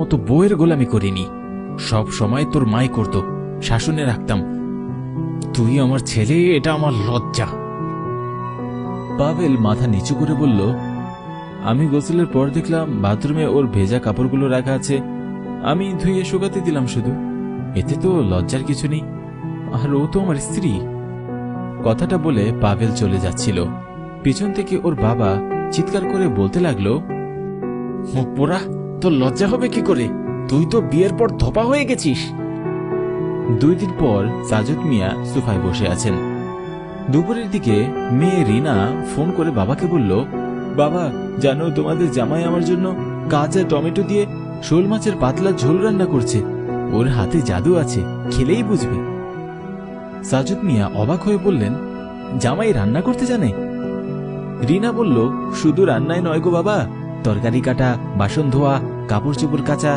মতো বউয়ের গোলামি করিনি। সব সময় তোর মাই করত, শাসনে রাখতাম। তুই আমার ছেলে, এটা আমার লজ্জা। পাভেল মাথা নিচু করে বলল, আমি গোসলের পর দেখলাম বাথরুমে ওর ভেজা কাপড়গুলো রাখা আছে। আমি ধুয়ে শুকাতে দিলাম শুধু। এতে তো লজ্জার কিছু নেই, আর ও তো আমার স্ত্রী। কথাটা বলে পাভেল চলে যাচ্ছিল। পিছন থেকে ওর বাবা চিৎকার করে বলতে লাগলো, মুখ পোড়া, তোর লজ্জা হবে কি করে? তুই তো বিয়ের পর ধোপা হয়ে গেছিস। 2 দিন পর সাজদ মিয়া সোফায় বসে আছেন। দুপুরের দিকে মেয়ে রিনা ফোন করে বাবাকে বলল, বাবা জানো, তোমাদের জামাই আমার জন্য কাঁচা টমেটো দিয়ে শোল মাছের পাতলা ঝোল রান্না করছে। ওর হাতে জাদু আছে, খেলেই বুঝবে। সাজদ মিয়া অবাক হয়ে বললেন, জামাই রান্না করতে জানে? রিনা বলল, শুধু রান্নায় নয় গো বাবা, তরকারি কাটা, বাসন ধোয়া, কাপড় চোপড় কাচা,